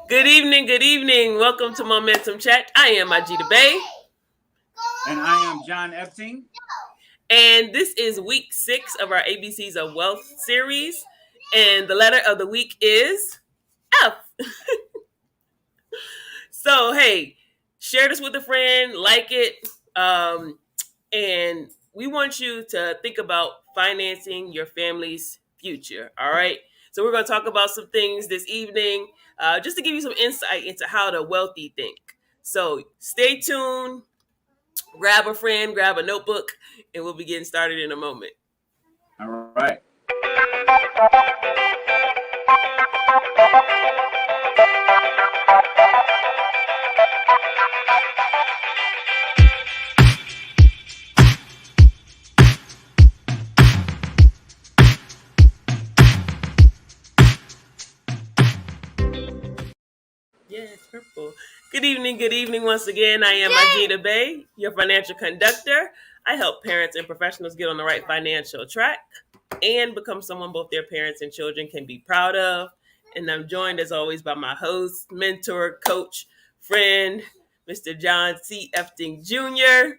Good evening, good evening. Welcome to Momentum Chat. I am Ajita Bay, And I am John Epting. and this is week 6 of our ABCs of Wealth series. And the letter of the week is F. So, hey, share this with a friend, like it, and we want you to think about financing your family's future. All right. So, we're going to talk about some things this evening just to give you some insight into how the wealthy think. So, stay tuned. Grab a friend, grab a notebook, and we'll be getting started in a moment. All right. Yes, purple. Good evening once again. I am Ajita Bay, your financial conductor. I help parents and professionals get on the right financial track and become someone both their parents and children can be proud of. And I'm joined as always by my host, mentor, coach, friend, Mr. John C. Efting Jr.,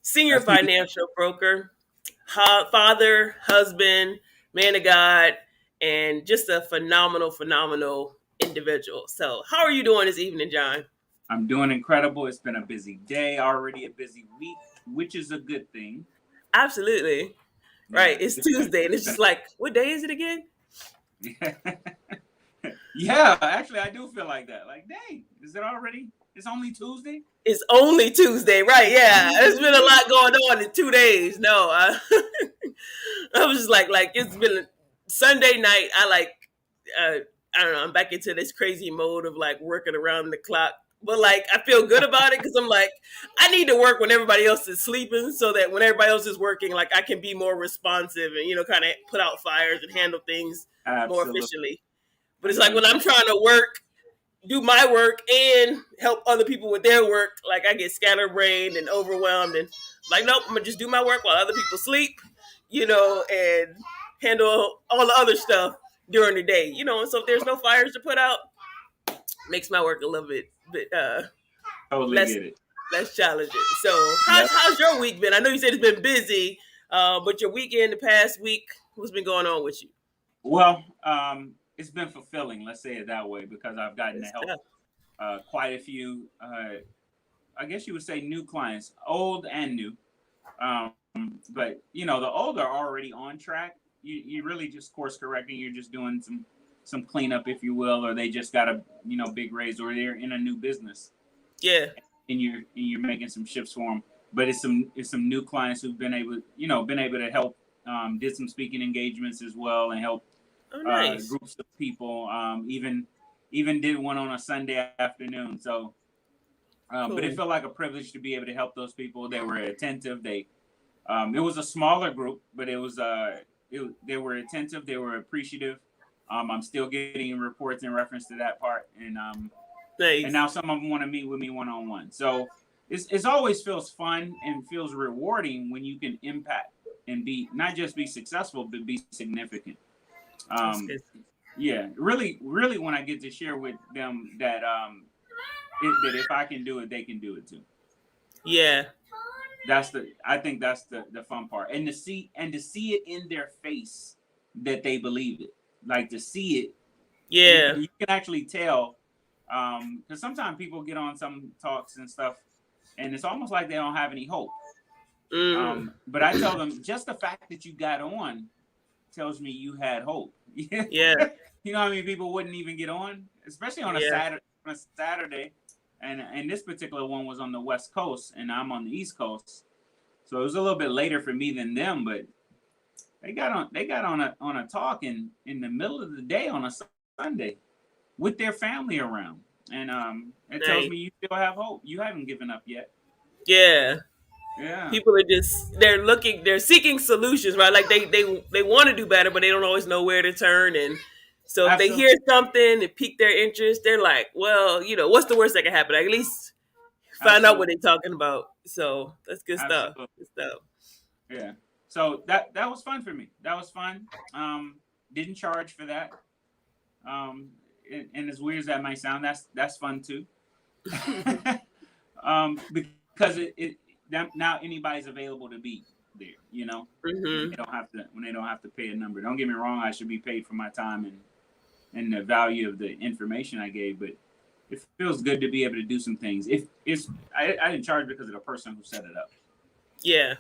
senior That's me. financial broker, father, husband, man of God, and just a phenomenal individual. So, how are you doing this evening, John? I'm doing incredible. It's been a busy day, already a busy week, which is a good thing. Absolutely. Right. Yeah. It's Tuesday, and it's just like, what day is it again? Yeah, actually, I do feel like that. Like, dang, is it already? It's only Tuesday? It's only Tuesday, right? It's Yeah, only there's been a Tuesday? lot going on in 2 days. No, I was just like it's been Sunday night. Uh, I don't know. I'm back into this crazy mode of like working around the clock, but like I feel good about it because I'm like I need to work when everybody else is sleeping, so that when everybody else is working, like I can be more responsive and kind of put out fires and handle things more Absolutely. efficiently. But I it's know like when I'm trying to work, do my work and help other people with their work, like I get scatterbrained and overwhelmed and like, nope, I'm gonna just do my work while other people sleep, and handle all the other stuff during the day, And so if there's no fires to put out, makes my work a little bit totally less get it. less challenging. So how's Yep. how's your week been? I know you said it's been busy, but your weekend, the past week, what's been going on with you? Well, it's been fulfilling, let's say it that way, because I've gotten Good to help stuff. quite a few, I guess you would say new clients, old and new. Um, but the older are already on track. You really just course correcting. You're just doing some cleanup, if you will, or they just got a big raise, or they're in a new business, Yeah. and you're making some shifts for them. But it's some new clients who've been able to help. Did some speaking engagements as well and help Oh, nice. groups of people. Even did one on a Sunday afternoon. So, but it Cool. felt like a privilege to be able to help those people. They were attentive. It was a smaller group, but they were attentive. They were appreciative. I'm still getting reports in reference to that part, and Nice. now some of them want to meet with me one on one. So it's always feels fun and feels rewarding when you can impact and be not just be successful, but be significant. That's Um, good. yeah, really, when I get to share with them that that if I can do it, they can do it too. Yeah. I think that's the fun part, and to see it in their face that they believe it, like to see it. you, Yeah. you can actually tell, because sometimes people get on some talks and stuff, and it's almost like they don't have any hope. Mm. But I tell them, just the fact that you got on tells me you had hope. Yeah. How many people wouldn't even get on, especially on a Yeah. Saturday, and this particular one was on the West Coast, and I'm on the East Coast, so it was a little bit later for me than them. But they got on a talk in the middle of the day on a Sunday with their family around, and it tells Nice. me you still have hope. You haven't given up yet. Yeah. Yeah, People are just they're seeking solutions, right? Like they want to do better, but they don't always know where to turn. And so if they absolutely, hear something and pique their interest, they're like, well, what's the worst that can happen? At least find out what absolutely, they're talking about. So that's good stuff. absolutely. Good stuff. Yeah. So that was fun for me. That was fun. Didn't charge for that. Um, and as weird as that might sound, that's fun too. Because now anybody's available to be there, you know, Hmm. when they don't have to pay a number. Don't get me wrong, I should be paid for my time and the value of the information I gave, but it feels good to be able to do some things. If it's I didn't charge because of the person who set it up. Yeah.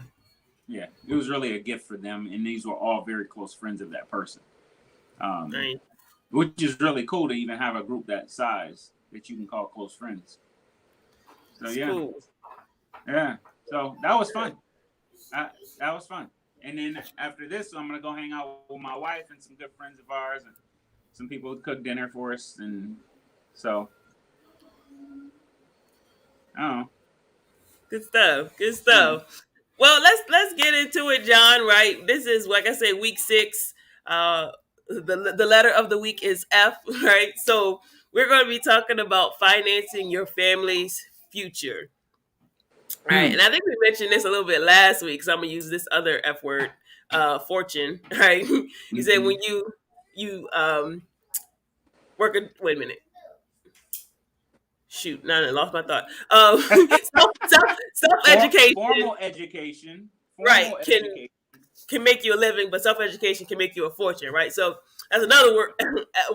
Yeah, it was really a gift for them, and these were all very close friends of that person. Um, Nice. which is really cool to even have a group that size that you can call close friends. So It's yeah, cool. yeah. So that was fun. That was fun. And then after this, I'm gonna go hang out with my wife and some good friends of ours, and some people who cook dinner for us. And so I don't know. Good stuff. Good Yeah. stuff. Well, let's get into it, John. Right. This is, like I say, week 6. The letter of the week is F. Right. So we're going to be talking about financing your family's future. Right. Hmm. And I think we mentioned this a little bit last week. So I'm gonna use this other F word, fortune. Right. You said Mm-hmm. when you work a wait a minute. Shoot, no, I lost my thought. Self education, Formal education. right, Formal can education. make you a living, but self education can make you a fortune, right? So that's another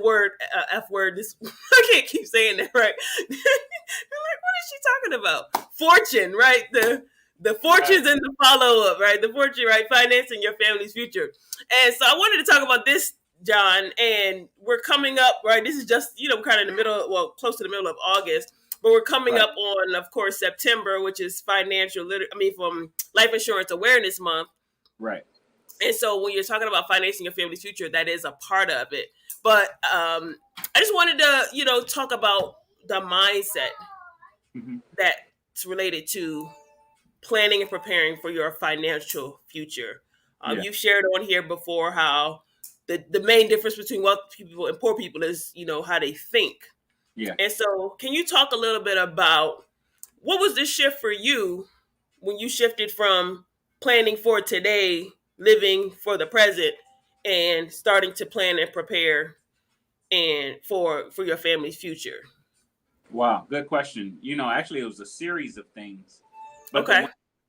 word, F word. This I can't keep saying that, right? They're like, what is she talking about? Fortune, right? The Right. fortunes and the follow up, right? The fortune, right? Financing your family's future. And so I wanted to talk about this, John, and we're coming up, right? This is just, kind of in the middle, well, close to the middle of August, but we're coming Right. up on, of course, September, which is from Life Insurance Awareness Month. Right. And so when you're talking about financing your family's future, that is a part of it. But I just wanted to, talk about the mindset Mm-hmm. that's related to planning and preparing for your financial future. Yeah. You've shared on here before how the main difference between wealthy people and poor people is, how they think. Yeah. And so, can you talk a little bit about what was the shift for you when you shifted from planning for today, living for the present, and starting to plan and prepare and for your family's future? Wow. Good question. Actually, it was a series of things, but the Okay.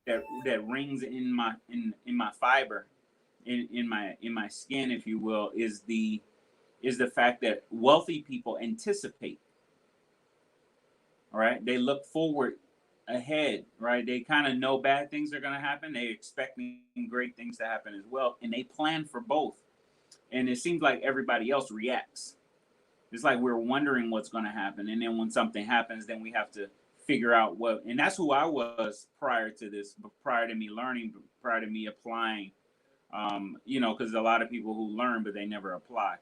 one that rings in my fiber, in my skin, if you will, is the fact that wealthy people anticipate. All right, they look forward ahead. Right, they kind of know bad things are going to happen. They expecting great things to happen as well, and they plan for both. And it seems like everybody else reacts. It's like we're wondering what's going to happen, and then when something happens, then we have to figure out what. And that's who I was prior to this, prior to me learning, prior to me applying. Because a lot of people who learn but they never apply.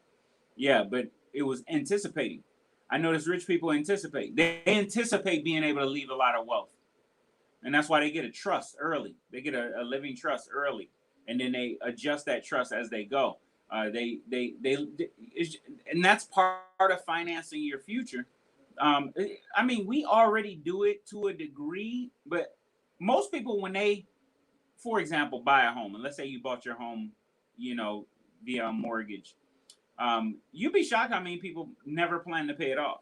Yeah, but it was anticipating. I notice rich people anticipate. They anticipate being able to leave a lot of wealth, and that's why they get a trust early. They get a living trust early, and then they adjust that trust as they go. And that's part of financing your future. I mean, we already do it to a degree, but most people, when they, for example, buy a home, and let's say you bought your home, you know, via a mortgage, you'd be shocked how many people never plan to pay it off.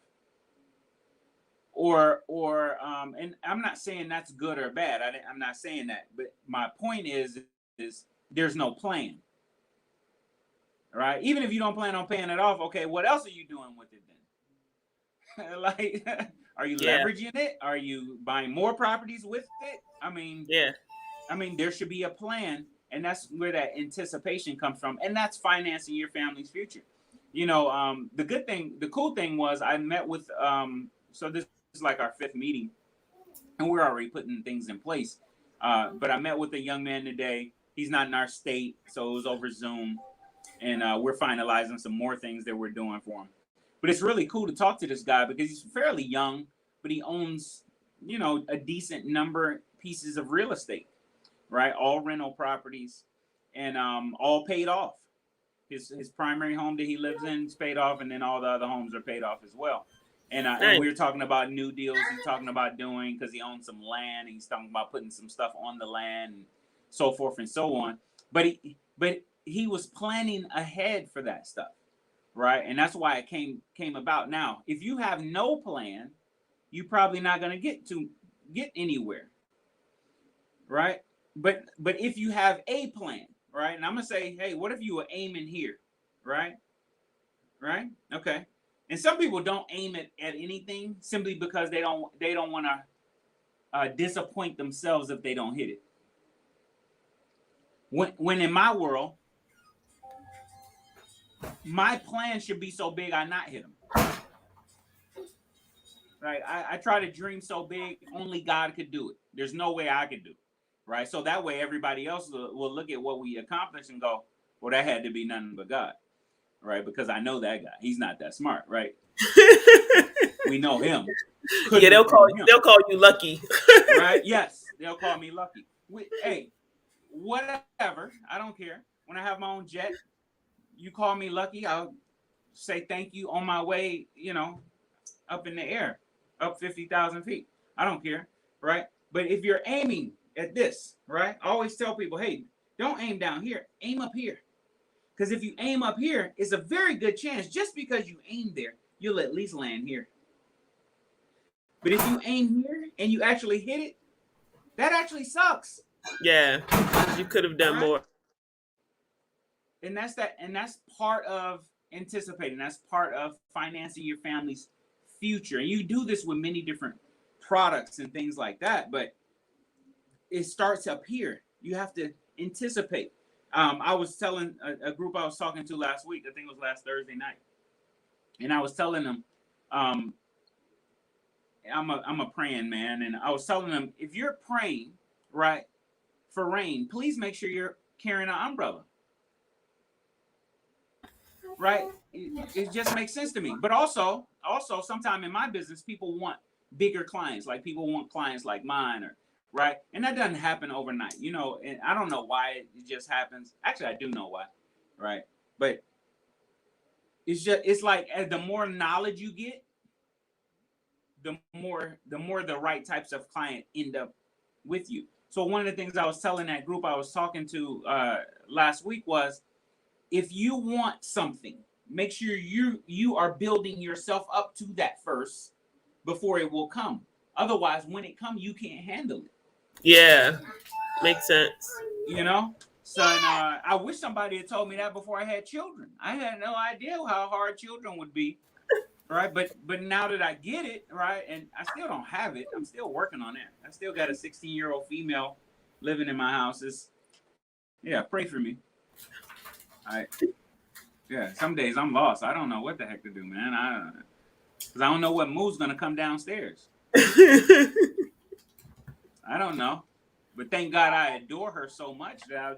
And I'm not saying that's good or bad. I'm not saying that, but my point is there's no plan, right? Even if you don't plan on paying it off, okay, what else are you doing with it then? Like, are you Yeah. leveraging it? Are you buying more properties with it? I mean, Yeah. there should be a plan, and that's where that anticipation comes from, and that's financing your family's future. The cool thing was I met with. So this is like our fifth meeting, and we're already putting things in place. But I met with a young man today. He's not in our state, so it was over Zoom, and we're finalizing some more things that we're doing for him. But it's really cool to talk to this guy because he's fairly young, but he owns, a decent number pieces of real estate, right? All rental properties, and all paid off. His primary home that he lives in is paid off, and then all the other homes are paid off as well. And Nice. we were talking about new deals he's talking about doing because he owns some land. He's talking about putting some stuff on the land and so forth and so on. But he was planning ahead for that stuff. right? And that's why it came about. Now, if you have no plan, you're probably not going to get anywhere, right? But if you have a plan, right? And I'm gonna say, hey, what if you were aiming here, right? Right? Okay. And some people don't aim at anything simply because they don't want to disappoint themselves if they don't hit it. When in my world, my plan should be so big I not hit them. Right? I try to dream so big only God could do it. There's no way I could do it. Right? So that way everybody else will look at what we accomplish and go, well, that had to be nothing but God. Right? Because I know that guy. He's not that smart, right? We know him. Yeah, Couldn't have been him. they'll call you lucky. Right? Yes. They'll call me lucky. Hey, whatever. I don't care. When I have my own jet, you call me lucky, I'll say thank you on my way, up in the air, up 50,000 feet. I don't care, right? But if you're aiming at this, right? I always tell people, hey, don't aim down here, aim up here. Because if you aim up here, it's a very good chance, just because you aim there, you'll at least land here. But if you aim here and you actually hit it, that actually sucks. Yeah, you could have done Right? more. And that's part of anticipating. That's part of financing your family's future. And you do this with many different products and things like that, but it starts up here. You have to anticipate. I was telling a group I was talking to last week, I think it was last Thursday night, and I was telling them, I'm a praying man, and I was telling them, if you're praying, right, for rain, please make sure you're carrying an umbrella. Right? It just makes sense to me. But also, sometime in my business, people want bigger clients. Like people want clients like mine, or right? And that doesn't happen overnight, and I don't know why it just happens. Actually, I do know why, right? But it's like, as the more knowledge you get, the more the right types of client end up with you. So one of the things I was telling that group I was talking to last week was, if you want something, make sure you are building yourself up to that first before it will come. Otherwise, when it comes, you can't handle it. Yeah, makes sense. So I wish somebody had told me that before I had children. I had no idea how hard children would be, right? But now that I get it, right, and I still don't have it, I'm still working on it. I still got a 16-year-old female living in my house. Yeah, pray for me. Yeah, some days I'm lost. I don't know what the heck to do, man. Because I don't know what move's gonna come downstairs. I don't know, but thank God I adore her so much that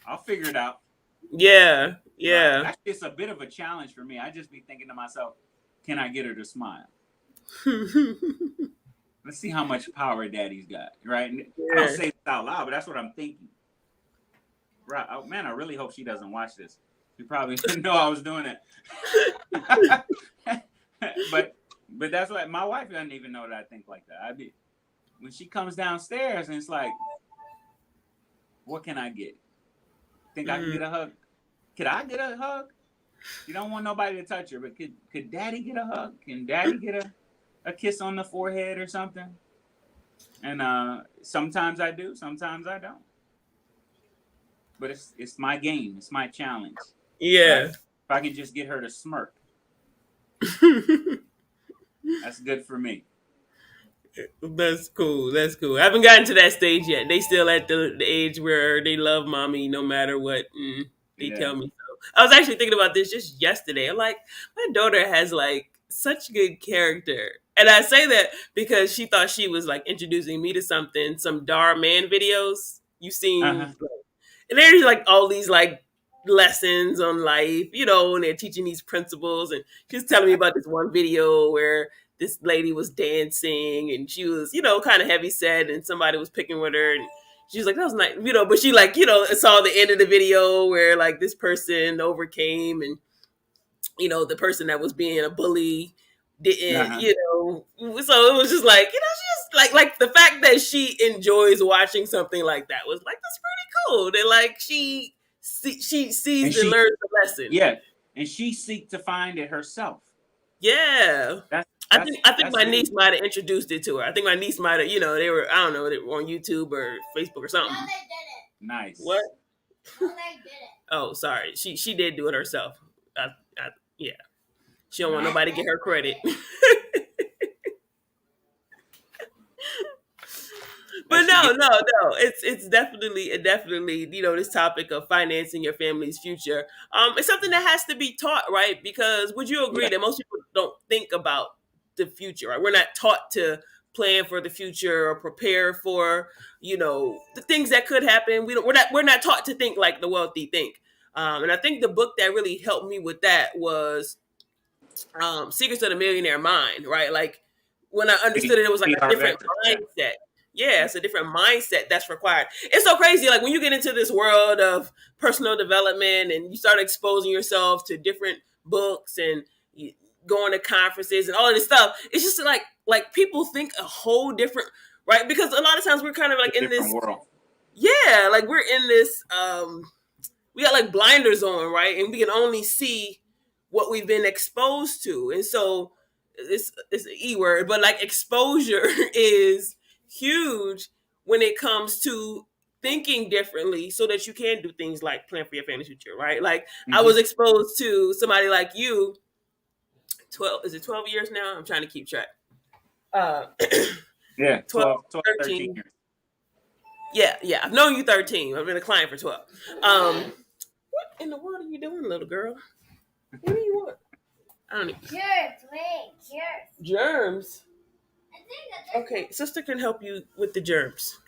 I'll figure it out. Yeah. Right? Actually, it's a bit of a challenge for me. I just be thinking to myself, can I get her to smile? Let's see how much power Daddy's got, right? Yeah. I don't say this out loud, but that's what I'm thinking. Right? Oh, man, I really hope she doesn't watch this. You probably didn't know I was doing it. but that's why my wife doesn't even know that I think like that. When she comes downstairs and it's like, what can I get? Think I can get a hug? Could I get a hug? She don't want nobody to touch her, but could Daddy get a hug? Can Daddy get a kiss on the forehead or something? And sometimes I do, sometimes I don't. But it's my game. It's my challenge. Yeah. Right? If I can just get her to smirk, that's good for me. That's cool. That's cool. I haven't gotten to that stage yet. They still at the age where they love mommy no matter what. They tell me so. I was actually thinking about this just yesterday. I'm like, my daughter has like such good character. And I say that because she thought she was like introducing me to some Dar Man videos. You've seen, and there's like all these like lessons on life, and they're teaching these principles. And she was telling me about this one video where this lady was dancing and she was, kind of heavy set, and somebody was picking with her, and she was like, that was nice, but she like, saw the end of the video where like this person overcame, and, the person that was being a bully didn't, so it was just like, she just like the fact that she enjoys watching something like that was like, that's pretty cool. That like she sees and learns the lesson. Yeah. and she seek to find it herself. Yeah. That's I think that's my niece huge. might have introduced it to her. I think my niece might have, they were, I don't know, they were on YouTube or Facebook or something. No, they didn't. What? Nice. No, they didn't. Oh, sorry. She did do it herself. I yeah. She don't want Nice. nobody to get her credit. But That she no, get. no, no. It's definitely this topic of financing your family's future. It's something that has to be taught, right? Because would you agree Yeah. that most people don't think about the future, right? We're not taught to plan for the future or prepare for the things that could happen. We're not taught to think like the wealthy think. And I think the book that really helped me with that was Secrets of the Millionaire Mind, right? Like when I understood it, it was like a P.R. different Vector. Yeah. mindset. Yeah, it's a different mindset that's required. It's so crazy. Like when you get into this world of personal development and you start exposing yourself to different books and going to conferences and all of this stuff, it's just like people think a whole different, right? Because a lot of times we're kind of like It's a in different this, world. yeah, like we're in this we got like blinders on, right? And we can only see what we've been exposed to. And so it's an E word, but like exposure is huge when it comes to thinking differently so that you can do things like plan for your family future, right? Like I Hmm. was exposed to somebody like you 12, is it 12 years now? I'm trying to keep track. Uh Yeah. 12, 12, 13 13. years. Yeah. I've known you 13. I've been a client for 12. What in the world are you doing, little girl? What do you want? I don't know. Germs, wait, germs. Germs. I think that Okay, sister can help you with the germs.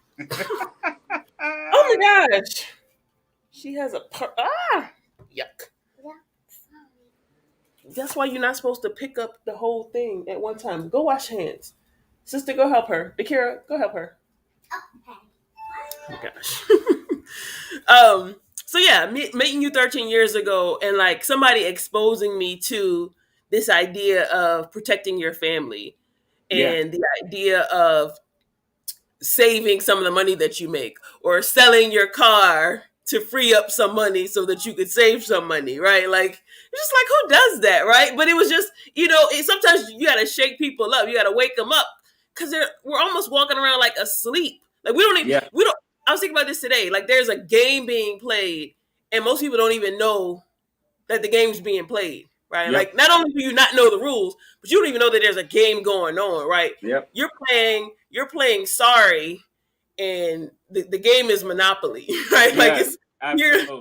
Oh my gosh. She has a yuck. That's why you're not supposed to pick up the whole thing at one time. Go wash hands. Sister, go help her. Bakira, go help her. Oh my gosh. So yeah, meeting you 13 years ago and like somebody exposing me to this idea of protecting your family Yeah. and the idea of saving some of the money that you make or selling your car to free up some money so that you could save some money, right? Like it's just like who does that, right? But it was just sometimes you got to shake people up, you got to wake them up because we're almost walking around like asleep. Like Yeah. we don't. I was thinking about this today. Like there's a game being played, and most people don't even know that the game's being played, right? Yep. Like not only do you not know the rules, but you don't even know that there's a game going on, right? Yep. You're playing sorry, and the game is Monopoly, right? Like Yeah. Absolutely.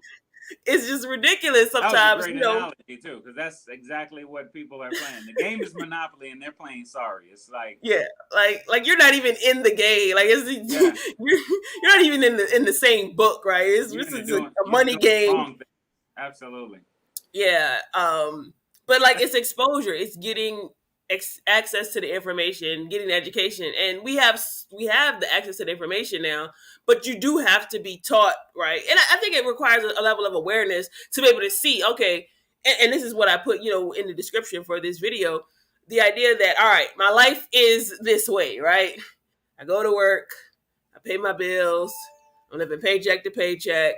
it's just ridiculous That was a sometimes, great analogy too, because that's exactly what people are playing. The game is Monopoly, and they're playing sorry. It's like, Yeah, like you're not even in the game. Like yeah, you're not even in the same book, right? This is a you're money doing the game. wrong thing. Absolutely. Yeah. But like it's exposure. It's getting access to the information, getting the education, and we have the access to the information now. But you do have to be taught, right? And I think it requires a level of awareness to be able to see. Okay, and this is what I put, in the description for this video. The idea that all right, my life is this way, right? I go to work, I pay my bills, I'm living paycheck to paycheck.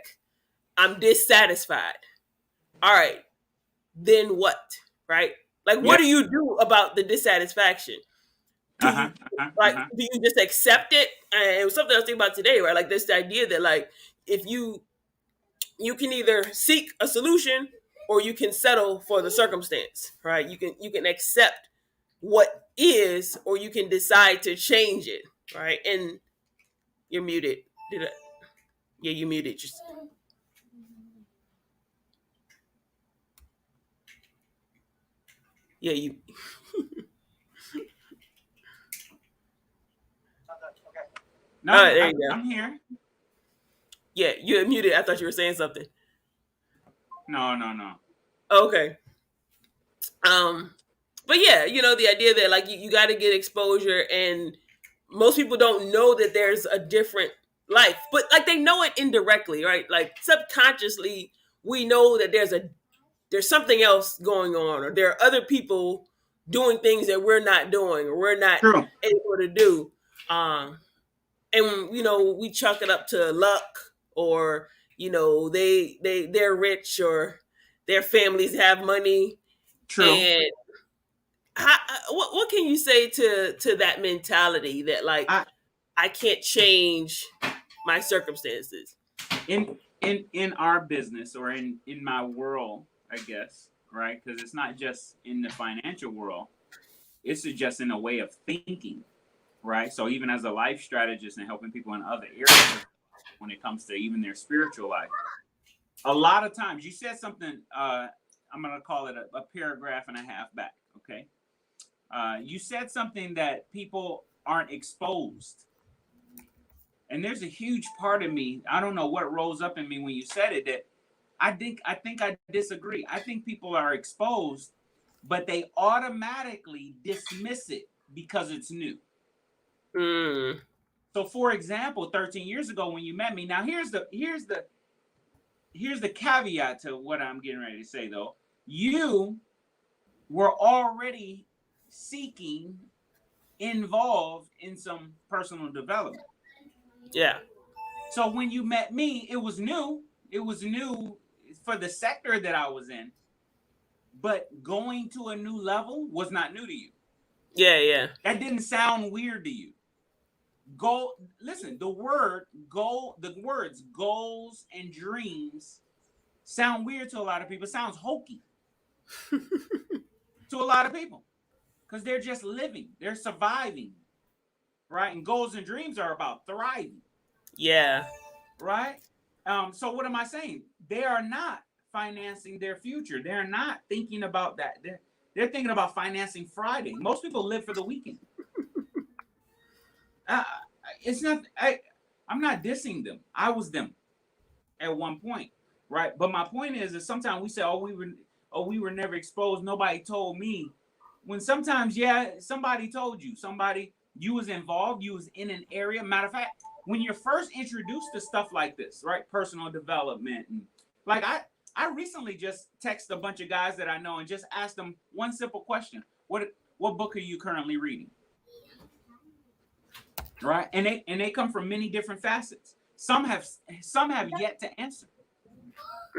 I'm dissatisfied. All right, then what? Right? Like, Yeah. what do you do about the dissatisfaction? Do Uh you huh. Uh huh. like? Uh huh. Do you just accept it? And it was something I was thinking about today, right? Like this idea that like if you can either seek a solution or you can settle for the circumstance, right? You can accept what is, or you can decide to change it, right? And you're muted. Did I? Yeah, you muted. Just yeah, you. All right, No, there you go. I'm here. Yeah, you're muted. I thought you were saying something. No, no, no. Okay. Um, but yeah, the idea that like you got to get exposure, and most people don't know that there's a different life, but like they know it indirectly, right? Like subconsciously, we know that there's something else going on, or there are other people doing things that we're not doing, or we're not True. able to do. Um, and we chalk it up to luck, or they're rich, or their families have money. True. And what can you say to that mentality that like I I can't change my circumstances? in our business, or in my world, I guess, right? Because it's not just in the financial world. It's just in a way of thinking, right? So even as a life strategist and helping people in other areas when it comes to even their spiritual life, a lot of times you said something. I'm gonna call it a paragraph and a half back. Okay, you said something that people aren't exposed. And there's a huge part of me, I don't know what rose up in me when you said it, that I think I disagree. I think people are exposed, but they automatically dismiss it because it's new. Mm, So for example, 13 years ago when you met me, now here's the caveat to what I'm getting ready to say though. You were already seeking, involved in some personal development. yeah, So when you met me, it was new. It was new for the sector that I was in, but going to a new level was not new to you. yeah, yeah, That didn't sound weird to you. Go listen, the words goals and dreams sound weird to a lot of people. It sounds hokey to a lot of people because they're just living, they're surviving, right? And goals and dreams are about thriving. yeah, Right? So what am I saying? They are not financing their future. They're not thinking about that. They're thinking about financing Friday. Most people live for the weekend. Uh, it's not. I'm not dissing them. I was them at one point, right? But my point is sometimes we say, "Oh, we were never exposed. Nobody told me." When sometimes, yeah, somebody told you. Somebody you was involved. You was in an area. Matter of fact, when you're first introduced to stuff like this, right? Personal development and like I recently just texted a bunch of guys that I know and just asked them one simple question: What book are you currently reading? Right? And they come from many different facets. Some have yet to answer.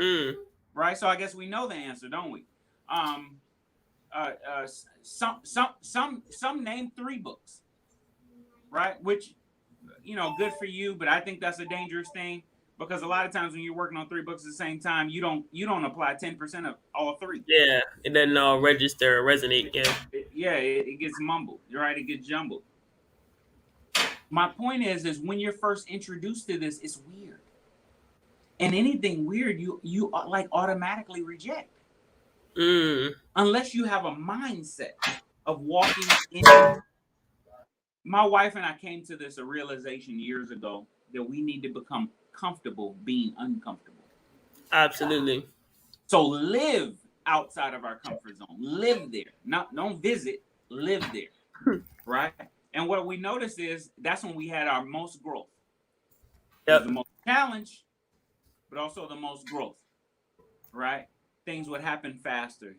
mm, Right? So I guess we know the answer, don't we? Um, some name 3 books, right? Which good for you, but I think that's a dangerous thing because a lot of times when you're working on 3 books at the same time, you don't apply 10% of all 3. yeah. It doesn't all register or resonate. Yeah. It gets mumbled, right? It gets jumbled. My point is when you're first introduced to this, it's weird, and anything weird, you like automatically reject Mm, unless you have a mindset of walking in. My wife and I came to a realization years ago that we need to become comfortable being uncomfortable. absolutely. So live outside of our comfort zone. Live there. Not don't visit, live there. Right? And what we noticed is that's when we had our most growth. It was Yep. the most challenge, but also the most growth. Right? Things would happen faster.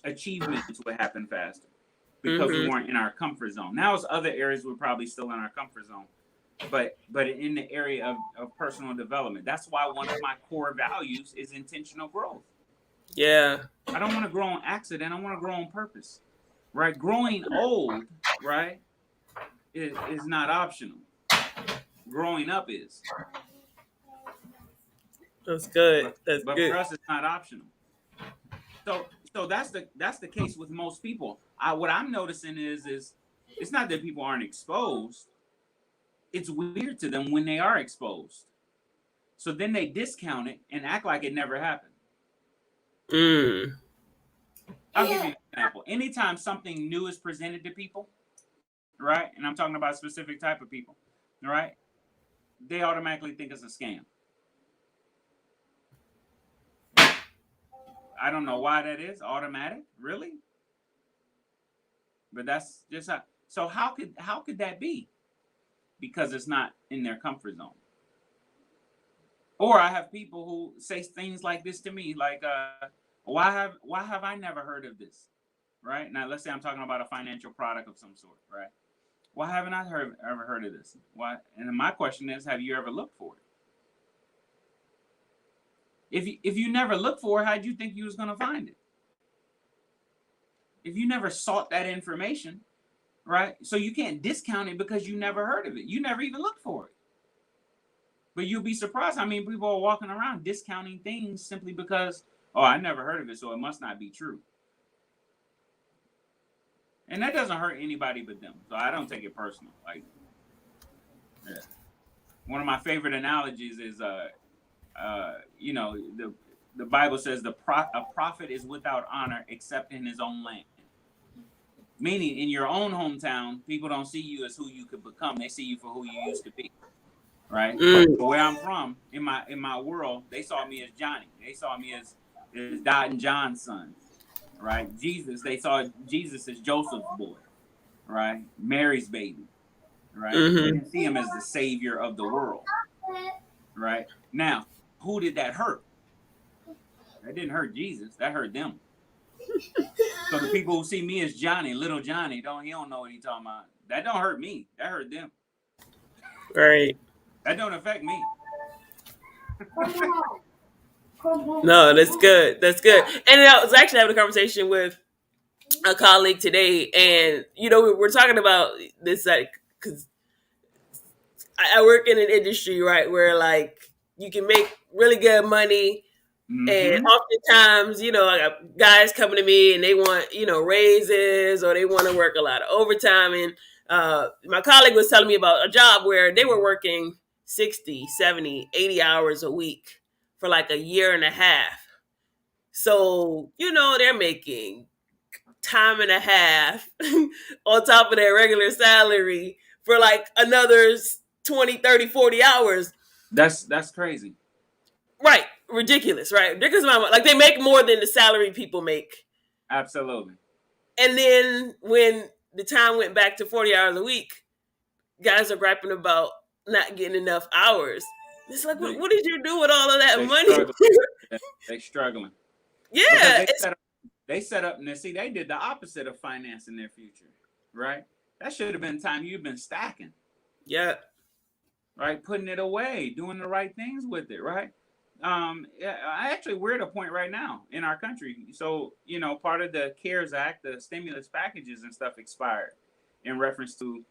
Achievements would happen faster because we Mm-hmm. weren't in our comfort zone. Now, it's other areas we're probably still in our comfort zone, but in the area of personal development, that's why one of my core values is intentional growth. Yeah. I don't want to grow on accident. I want to grow on purpose. Right? Growing old, right, is not optional. Growing up is, That's good. but That's but for good. us, it's not optional. So that's the case with most people. What I'm noticing is it's not that people aren't exposed. It's weird to them when they are exposed. So then they discount it and act like it never happened. Mm. I'll give you an example. Anytime something new is presented to people, right? And I'm talking about a specific type of people, right? They automatically think it's a scam. I don't know why that is. Automatic, really? But that's just how. So how could that be? Because it's not in their comfort zone. Or I have people who say things like this to me, like, why have I never heard of this? Right? Now let's say I'm talking about a financial product of some sort, right? Why haven't I ever heard of this? Why? And my question is, have you ever looked for it? If you never looked for it, how'd you think you was gonna find it? If you never sought that information, right? So you can't discount it because you never heard of it. You never even looked for it. But you'll be surprised how many people are walking around discounting things simply because, oh, I never heard of it, so it must not be true. And that doesn't hurt anybody but them. So I don't take it personal. Like, yeah. One of my favorite analogies is, the Bible says a prophet is without honor except in his own land. Meaning, in your own hometown, people don't see you as who you could become. They see you for who you used to be, right? So where I'm from, in my world, they saw me as Johnny. They saw me as Dot and John's son, right? Jesus, they saw Jesus as Joseph's boy, right? Mary's baby, right? They didn't see him as the savior of the world, right? Now, who did that hurt? That didn't hurt Jesus. That hurt them. So the people who see me as Johnny, little Johnny, he don't know what he's talking about. That don't hurt me. That hurt them. Right. That don't affect me. No, that's good. That's good. And I was actually having a conversation with a colleague today, and we're talking about this, like, because I work in an industry, right, where like you can make really good money. And oftentimes, I got guys coming to me and they want, raises, or they want to work a lot of overtime. And my colleague was telling me about a job where they were working 60, 70, 80 hours a week for like a year and a half. So, they're making time and a half on top of their regular salary for like another 20, 30, 40 hours. That's crazy. Right. Ridiculous, right? Ridiculous amount. Like, they make more than the salary people make. Absolutely. And then when the time went back to 40 hours a week, guys are griping about not getting enough hours. It's like, what did you do with all of that money? They're struggling. Yeah. They set up, and see, they did the opposite of financing their future, right? That should have been time you've been stacking. Yeah. Right? Putting it away, doing the right things with it, right? Actually, we're at a point right now in our country. So, part of the CARES Act, the stimulus packages and stuff expired in reference to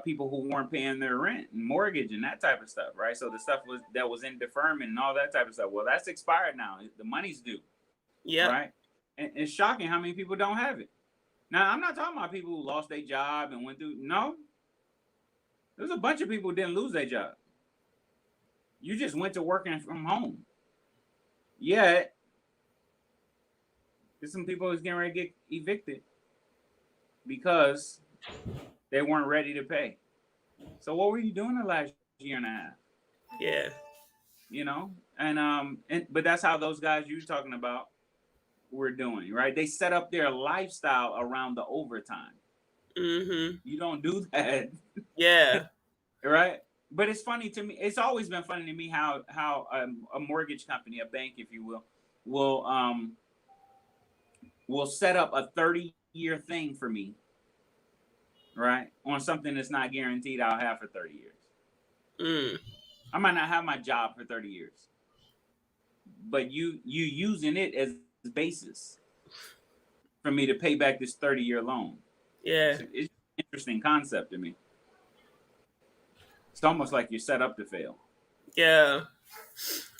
people who weren't paying their rent and mortgage and that type of stuff, right? So the stuff that was in deferment and all that type of stuff. Well, that's expired now. The money's due. Yeah. Right? And it's shocking how many people don't have it. Now, I'm not talking about people who lost their job and went through. No. There's a bunch of people who didn't lose their job. You just went to working from home. Yet, there's some people who's getting ready to get evicted because they weren't ready to pay. So what were you doing the last year and a half? Yeah. But that's how those guys you're talking about were doing, right? They set up their lifestyle around the overtime. You don't do that. Yeah. Right? But it's funny to me. It's always been funny to me how a mortgage company, a bank, if you will set up a 30-year thing for me, right, on something that's not guaranteed I'll have for 30 years. I might not have my job for 30 years, but you using it as basis for me to pay back this 30-year loan. Yeah. It's an interesting concept to me. It's almost like you're set up to fail. Yeah.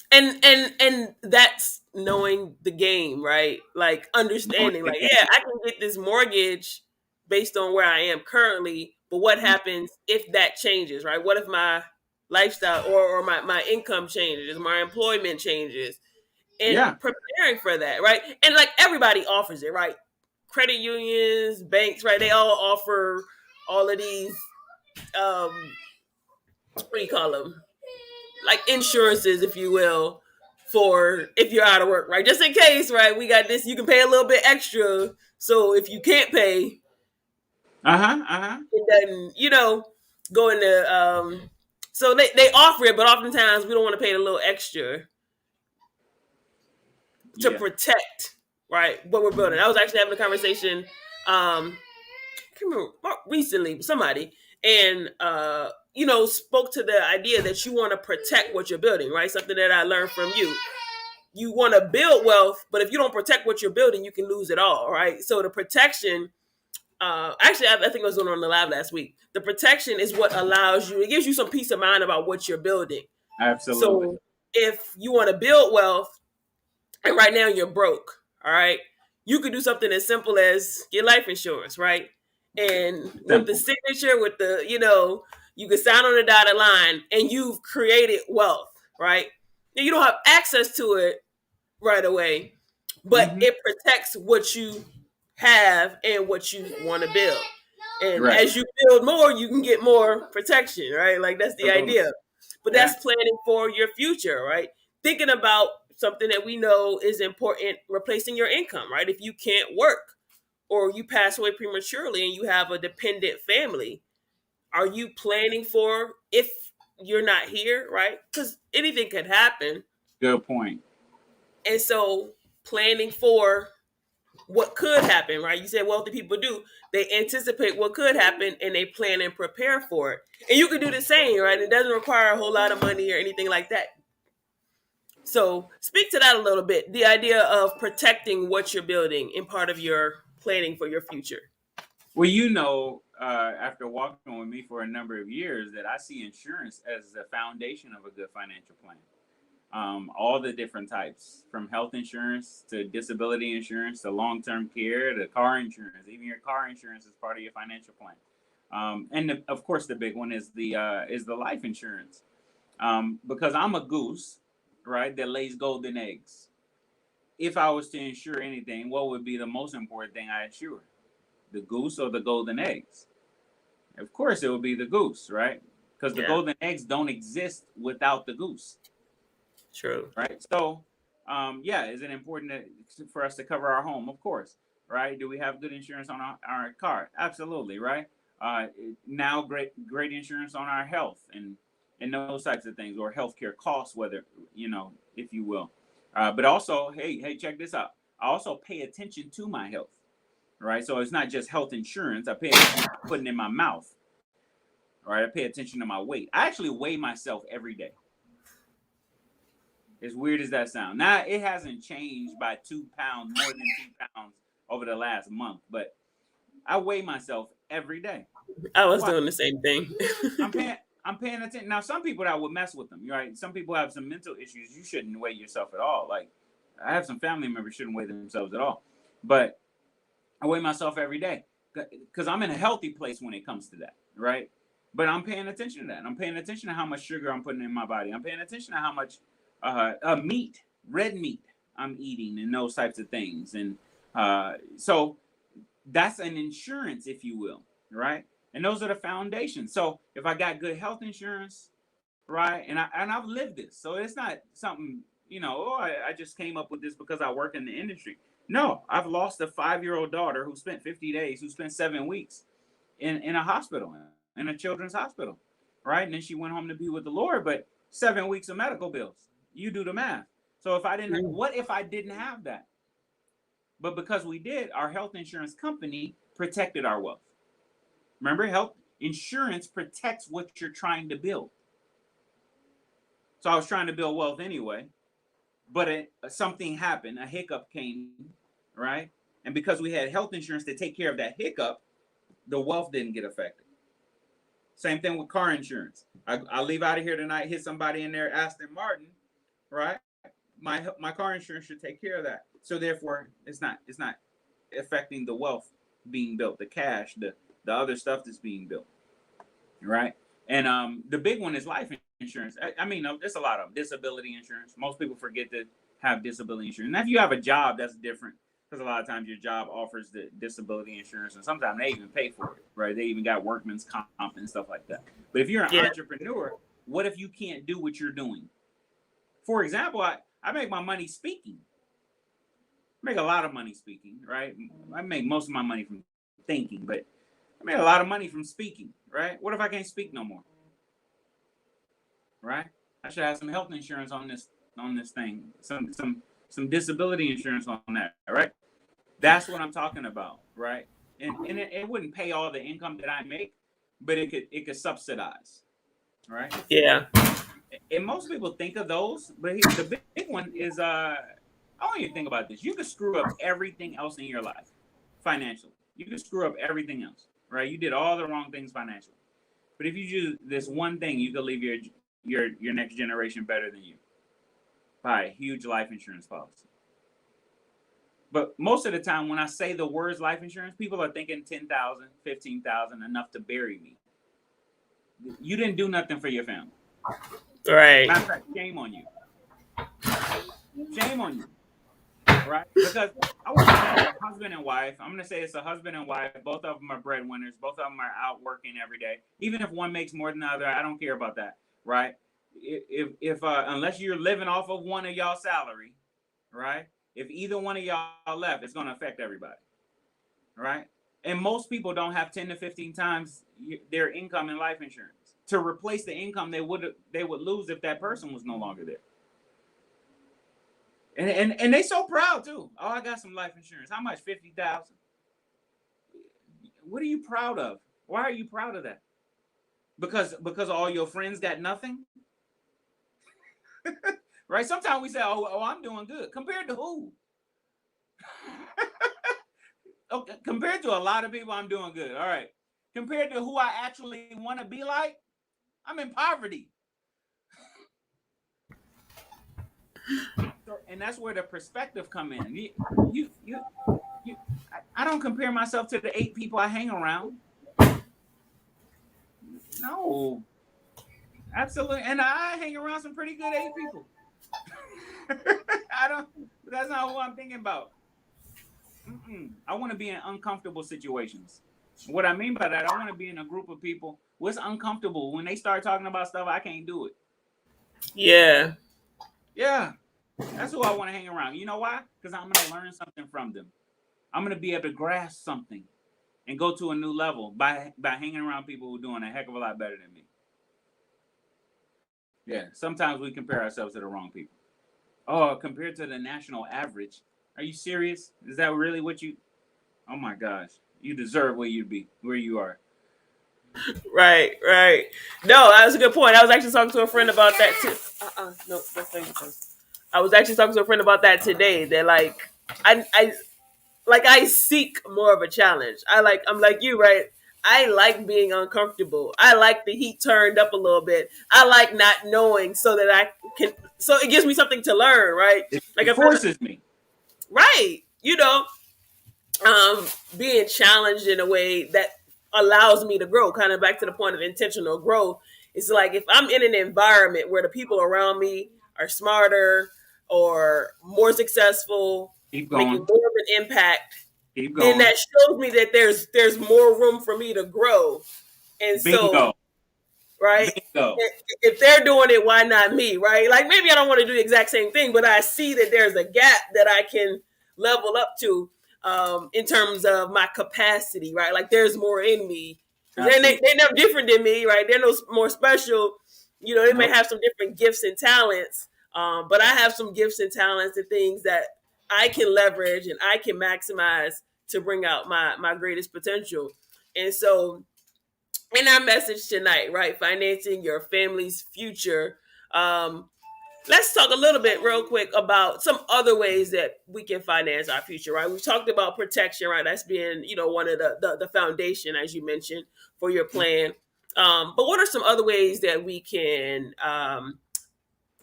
And that's knowing the game, right? Like understanding, like, yeah, I can get this mortgage based on where I am currently, but what happens if that changes, right? What if my lifestyle or my income changes, my employment changes? And preparing for that, right? And like everybody offers it, right? Credit unions, banks, right? They all offer all of these what do you call them? Like insurances, if you will, for if you're out of work, right? Just in case, right? We got this. You can pay a little bit extra. So if you can't pay, it doesn't, go into. So they offer it, but oftentimes we don't want to pay the little extra to protect, right, what we're building. I was actually having a conversation, I can't remember, recently with somebody, and spoke to the idea that you want to protect what you're building, right? Something that I learned from you. you want to build wealth, but if you don't protect what you're building, you can lose it all, right? So the protection, actually, I think I was on the lab last week. The protection is what allows you, it gives you some peace of mind about what you're building. Absolutely. So if you want to build wealth and right now you're broke, all right, you could do something as simple as get life insurance, right? And with the Simple. signature, with the, you can sign on the dotted line and you've created wealth, right? Now, you don't have access to it right away, but Mm-hmm. it protects what you have and what you want to build. And Right. as you build more, you can get more protection, right? Like that's the Absolutely. idea. But Yeah. that's planning for your future, right? Thinking about something that we know is important, replacing your income, right? If you can't work or you pass away prematurely and you have a dependent family, are you planning for if you're not here, right? Because anything could happen. Good point. And so planning for what could happen, right? You said wealthy people do. They anticipate what could happen and they plan and prepare for it. And you can do the same, right? It doesn't require a whole lot of money or anything like that. So speak to that a little bit. The idea of protecting what you're building in part of your planning for your future. Well, after walking with me for a number of years, that I see insurance as the foundation of a good financial plan. All the different types, from health insurance to disability insurance to long-term care to car insurance. Even your car insurance is part of your financial plan. And of course, the big one is the life insurance. Because I'm a goose, right, that lays golden eggs. If I was to insure anything, what would be the most important thing I insure? The goose or the golden eggs? Of course, it would be the goose, right? Because the Yeah, golden eggs don't exist without the goose. true. Right? So, yeah, is it important for us to cover our home? Of course, right? Do we have good insurance on our car? Absolutely, right? Uh, Now, great insurance on our health and those types of things, or healthcare costs, whether if you will. But also, hey, check this out. I also pay attention to my health, right? So it's not just health insurance. I pay attention to putting in my mouth, right? I pay attention to my weight. I actually weigh myself every day. As weird as that sounds. Now, it hasn't changed by 2 pounds, more than 2 pounds over the last month, but I weigh myself every day. I was Why? doing the same thing. I'm paying I'm paying attention. Now, some people that would mess with them, right? Some people have some mental issues. You shouldn't weigh yourself at all. Like, I have some family members shouldn't weigh themselves at all. But I weigh myself every day because I'm in a healthy place when it comes to that, right? But I'm paying attention to that. I'm paying attention to how much sugar I'm putting in my body. I'm paying attention to how much meat, red meat, I'm eating, and those types of things. And so that's an insurance, if you will, right? And those are the foundations. So if I got good health insurance, right, and I've lived this, so it's not something I just came up with this because I work in the industry. No, I've lost a 5-year-old daughter who spent 50 days, who spent 7 weeks in a hospital, in a children's hospital, right? And then she went home to be with the Lord, but 7 weeks of medical bills. You do the math. So what if I didn't have that? But because we did, our health insurance company protected our wealth. Remember, health insurance protects what you're trying to build. So I was trying to build wealth anyway, but something happened, a hiccup came, right? And because we had health insurance to take care of that hiccup, the wealth didn't get affected. Same thing with car insurance. I leave out of here tonight, hit somebody in there, Aston Martin, right? My car insurance should take care of that. So therefore, it's not affecting the wealth being built, the cash, the other stuff that's being built, right? And the big one is life insurance. I mean, there's a lot of disability insurance. Most people forget to have disability insurance. Now, if you have a job, that's different, because a lot of times your job offers the disability insurance, and sometimes they even pay for it, right? They even got workman's comp and stuff like that. But if you're an entrepreneur, what if you can't do what you're doing? For example, I make my money speaking. I make a lot of money speaking, right? I make most of my money from thinking, but I make a lot of money from speaking, right? What if I can't speak no more? Right? I should have some health insurance on this thing, some disability insurance on that, right? That's what I'm talking about, right? And it wouldn't pay all the income that I make, but it could subsidize, right? Yeah. And most people think of those, but the big one is I want you to think about this. You could screw up everything else in your life financially. You could screw up everything else, right? You did all the wrong things financially. But if you do this one thing, you could leave your next generation better than you. Buy a huge life insurance policy. But most of the time, when I say the words life insurance, people are thinking 10,000, 15,000, enough to bury me. You didn't do nothing for your family. Right. Matter of fact, shame on you. Shame on you. Right? Because I want to say a husband and wife. I'm going to say it's a husband and wife. Both of them are breadwinners. Both of them are out working every day. Even if one makes more than the other, I don't care about that. Right? If unless you're living off of one of y'all salary, right? If either one of y'all left, it's going to affect everybody. Right? And most people don't have 10 to 15 times their income in life insurance to replace the income they would lose if that person was no longer there. And they so proud too. Oh, I got some life insurance. How much? 50,000. What are you proud of? Why are you proud of that? Because all your friends got nothing? Right? Sometimes we say, oh, I'm doing good. Compared to who? Okay, compared to a lot of people, I'm doing good. All right. Compared to who I actually want to be like, I'm in poverty. And that's where the perspective come in. I don't compare myself to the 8 people I hang around. No, absolutely. And I hang around some pretty good 8 people. That's not who I'm thinking about. I want to be in uncomfortable situations. What I mean by that, I want to be in a group of people what's uncomfortable. When they start talking about stuff, I can't do it. Yeah. Yeah. That's who I want to hang around. You know why? Because I'm going to learn something from them. I'm going to be able to grasp something and go to a new level by hanging around people who are doing a heck of a lot better than me. Yeah, sometimes we compare ourselves to the wrong people. Oh, compared to the national average. Are you serious? Is that really what you... Oh my gosh. You deserve where you are. Right. No, that was a good point. I was actually talking to a friend about that too. No, that's not your I was actually talking to a friend about that today. That I seek more of a challenge. I'm like you, right? I like being uncomfortable. I like the heat turned up a little bit. I like not knowing so that I can so it gives me something to learn, right? Like It if forces me. right, being challenged in a way that allows me to grow, kind of back to the point of intentional growth. It's like if I'm in an environment where the people around me are smarter or more successful, Keep making going. more of an impact, Keep then going. that shows me that there's more room for me to grow. And so, Bingo. right, Bingo. if they're doing it, why not me, right? Like maybe I don't want to do the exact same thing, but I see that there's a gap that I can level up to in terms of my capacity, right? Like there's more in me. They're no different than me, right? They're no more special. They may Nope. have some different gifts and talents, but I have some gifts and talents and things that I can leverage and I can maximize to bring out my greatest potential. And so, in our message tonight, right, financing your family's future. Let's talk a little bit real quick about some other ways that we can finance our future, right? We've talked about protection, right? That's being, one of the foundation, as you mentioned, for your plan. But what are some other ways that we can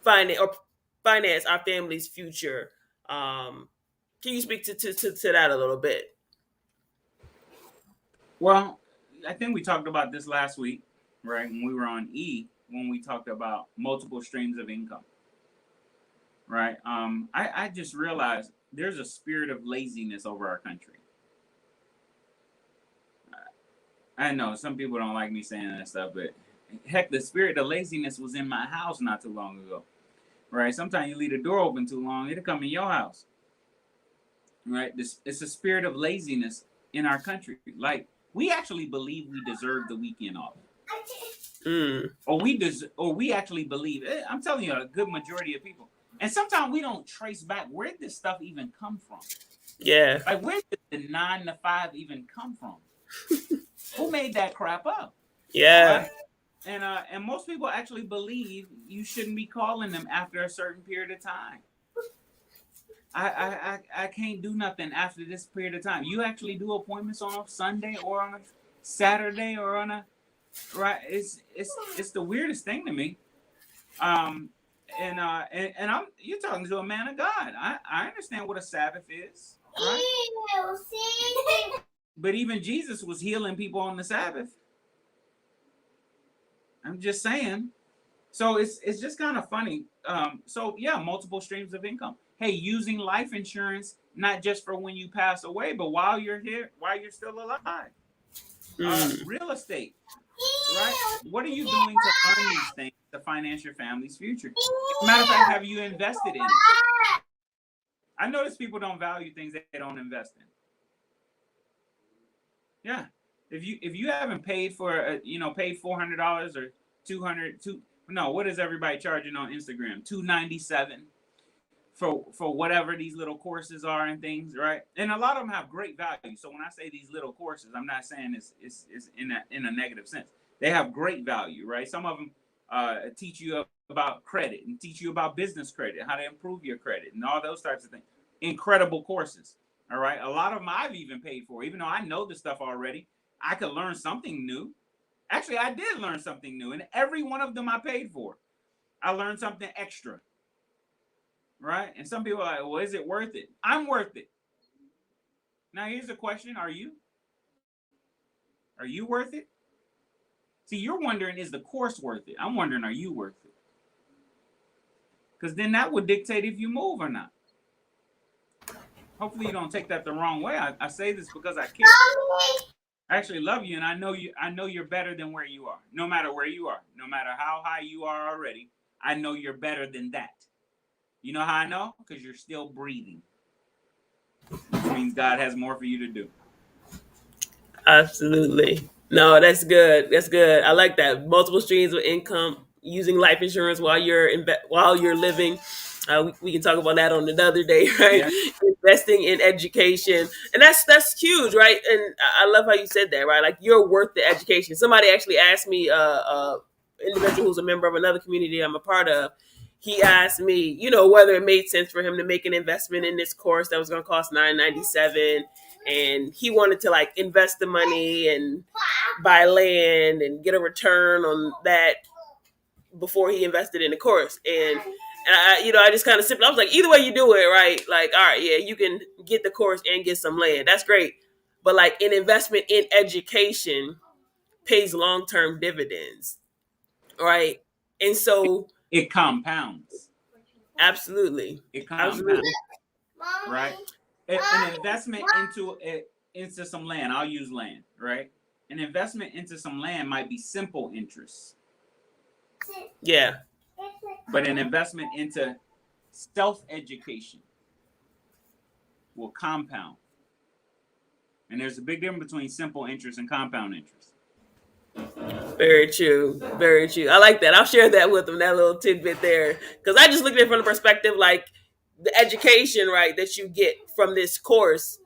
finance our family's future? Can you speak to that a little bit? Well, I think we talked about this last week, right? When we were on E, when we talked about multiple streams of income, right? I just realized there's a spirit of laziness over our country. I know some people don't like me saying that stuff, but heck, the spirit of laziness was in my house not too long ago, right? Sometimes you leave the door open too long, it'll come in your house, right? It's a spirit of laziness in our country. Like, we actually believe we deserve the weekend off. Or we actually believe, I'm telling you, a good majority of people. And sometimes we don't trace back where did this stuff even come from. Yeah. Like, where did the 9 to 5 even come from? Who made that crap up? Yeah. Right? And most people actually believe you shouldn't be calling them after a certain period of time. I can't do nothing after this period of time. You actually do appointments on a Sunday or on a Saturday or on a right. It's the weirdest thing to me. Um, and I'm you're talking to a man of God. I understand what a Sabbath is, right? Ew, see? But even Jesus was healing people on the Sabbath. I'm just saying. So it's just kind of funny. So yeah, multiple streams of income. Hey, using life insurance not just for when you pass away, but while you're here, while you're still alive. Mm. Real estate, right? What are you doing to earn these things to finance your family's future? As a matter of fact, have you invested in it? I notice people don't value things they don't invest in. Yeah, if you haven't paid for paid $400 or 200 two no, what is everybody charging on Instagram? 297 for whatever these little courses are and things, right? And a lot of them have great value. So when I say these little courses, I'm not saying it's in a negative sense. They have great value, right? Some of them teach you about credit and teach you about business credit, how to improve your credit, and all those types of things. Incredible courses, all right? A lot of them I've even paid for, even though I know the stuff already. I could learn something new. Actually, I did learn something new, and every one of them I paid for. I learned something extra, right? And some people are like, well, is it worth it? I'm worth it. Now, here's the question. Are you? Are you worth it? See, you're wondering, is the course worth it? I'm wondering, are you worth it? Because then that would dictate if you move or not. Hopefully you don't take that the wrong way. I say this because I care. I actually love you, and I know you. I know you're better than where you are. No matter where you are, no matter how high you are already, I know you're better than that. You know how I know? Because you're still breathing, which means God has more for you to do. Absolutely. No, that's good. That's good. I like that. Multiple streams of income, using life insurance while you're living. We can talk about that on another day, right? Yeah. Investing in education, and that's huge, right? And I love how you said that, right? Like you're worth the education. Somebody actually asked me, individual who's a member of another community I'm a part of. He asked me, whether it made sense for him to make an investment in this course that was going to cost $997, and he wanted to like invest the money and buy land and get a return on that before he invested in the course. And I just kind of sipped. I was like, either way you do it, right? Like, all right, yeah, you can get the course and get some land. That's great. But like an investment in education pays long term dividends, right? And so, It compounds. absolutely, It absolutely, compounds, right? An investment into some land. I'll use land, right? An investment into some land might be simple interest, yeah, but an investment into self education will compound. And there's a big difference between simple interest and compound interest. very true, very true. I like that. I'll share that with them. That little tidbit there, because I just looked at it from the perspective like the education, right, that you get from this course.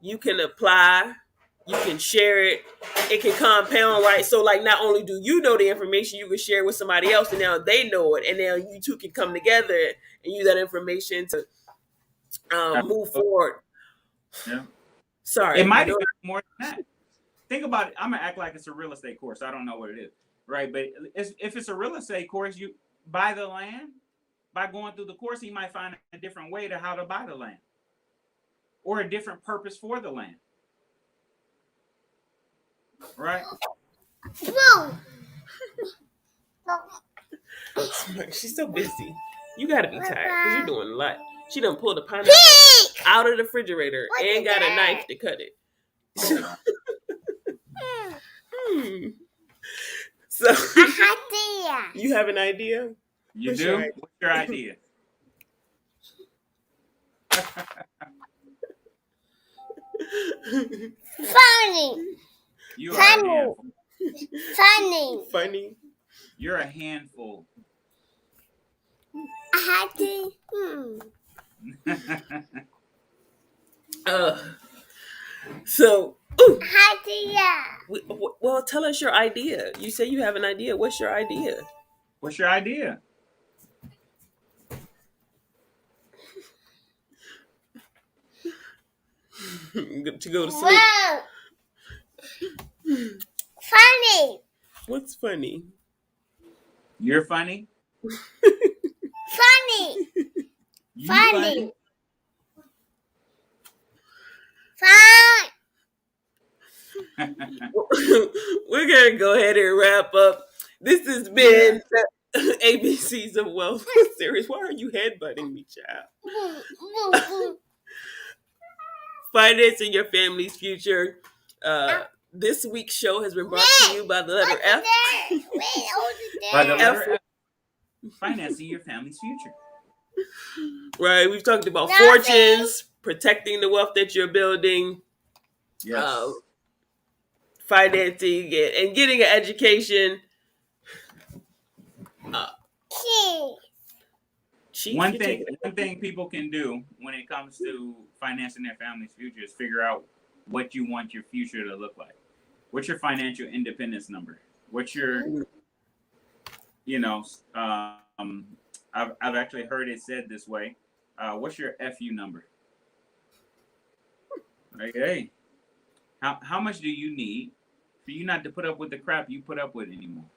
You can apply, you can share it, it can compound, right? So like not only do you know the information, you can share it with somebody else, and now they know it, and now you two can come together and use that information to move forward. Yeah. It Sorry, my might daughter. even be more than that. Think about it. I'm gonna act like it's a real estate course. I don't know what it is, right? But if it's a real estate course, you buy the land. By going through the course, he might find a different way to how to buy the land, or a different purpose for the land, right? She's so busy. You gotta be tired because you're doing a lot. She done pulled the pineapple out of the refrigerator and got a knife to cut it. Hmm. So you have an idea? You What's your do? idea? What's your idea? Funny. You are a handful. Funny. Funny. You're a handful. Uh, so Ooh. Idea. Well, tell us your idea. You say you have an idea. What's your idea? What's your idea? To go to sleep. Wow. Funny. What's funny? You're funny. Funny. You Funny. Fun. We're gonna go ahead and wrap up. This has been the ABCs of Wealth series. Why are you headbutting me, child? Financing your family's future. This week's show has been brought to you by the letter F. By the letter F. Financing your family's future. Right, we've talked about Nothing. fortunes, protecting the wealth that you're building, Yes. financing and getting an education. Chief, One thing people can do when it comes to financing their family's future is figure out what you want your future to look like. What's your financial independence number? What's your, I've actually heard it said this way. What's your FU number? Like, hey, how much do you need for you not to put up with the crap you put up with anymore?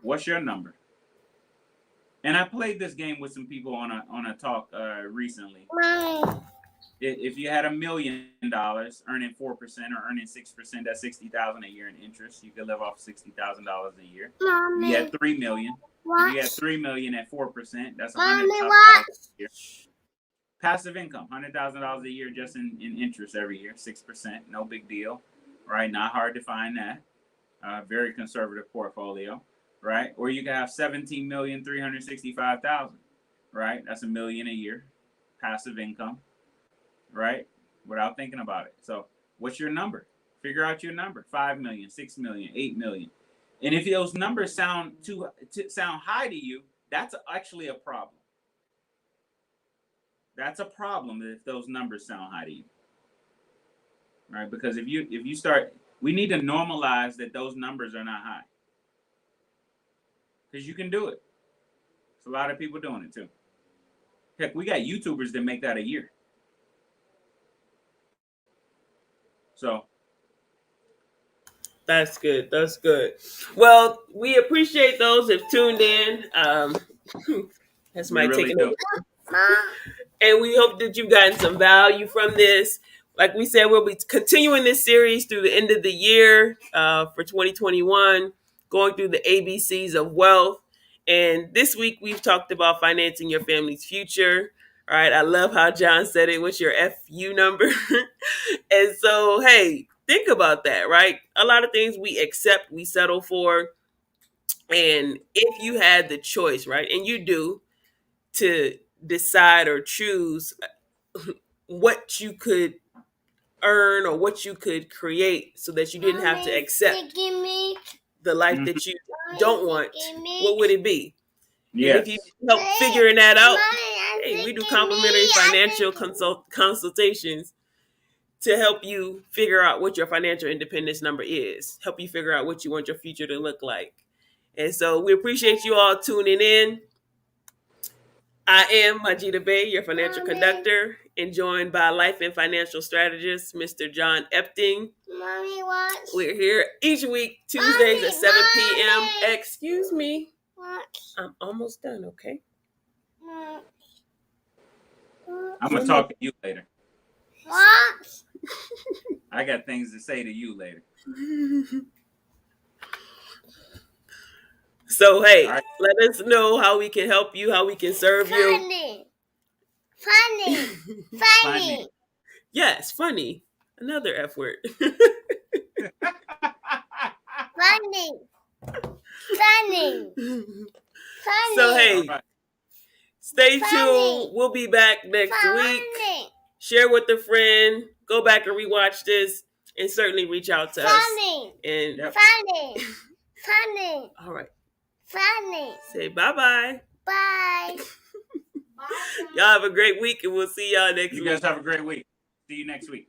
What's your number? And I played this game with some people on a talk recently. If you had $1 million earning 4% or earning 6%, that's $60,000 a year in interest. You could live off $60,000 a year. Mommy. You had $3 million. What? If you had $3 million at 4%, that's Mommy, $100,000 what? a year. Passive income, $100,000 a year just in interest every year, 6%, no big deal, right? Not hard to find that. Very conservative portfolio, right? Or you can have $17,365,000, right? That's $1 million a year, passive income, right? Without thinking about it. So, what's your number? Figure out your number: 5 million, 6 million, 8 million. And if those numbers sound high to you, that's actually a problem. That's a problem if those numbers sound high to you, right? Because if you start, we need to normalize that those numbers are not high, because you can do it. There's a lot of people doing it too. Heck, we got YouTubers that make that a year. So that's good. That's good. Well, we appreciate those who've tuned in. That's my really taking do. over. And we hope that you've gotten some value from this. Like we said, we'll be continuing this series through the end of the year for 2021, going through the ABCs of wealth. And this week, we've talked about financing your family's future. All right. I love how John said it. What's your FU number? And so, hey, think about that, right? A lot of things we accept, we settle for. And if you had the choice, right, and you do, to decide or choose what you could earn or what you could create so that you didn't have to accept the life that you don't want, what would it be? Yes. And if you help figuring that out, hey, we do complimentary financial consultations to help you figure out what your financial independence number is, help you figure out what you want your future to look like. And so we appreciate you all tuning in. I am Majida Bay, your financial conductor, and joined by life and financial strategist, Mr. John Epting. Mommy, what? We're here each week, Tuesdays at 7 p.m. Mommy. Excuse me. What? I'm almost done, okay? I'm going to talk to you later. What? I got things to say to you later. So, hey, right. Let us know how we can help you, how we can serve you. Funny. Yes, funny. Another F word. Funny. So, hey, right. Stay tuned. We'll be back next week. Share with a friend. Go back and rewatch this, and certainly reach out to us. And Funny. All right. Funny. Say bye-bye. Bye. Y'all have a great week, and we'll see y'all next week. You guys have a great week. See you next week.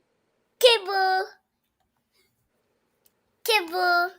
Kibble. Kibble.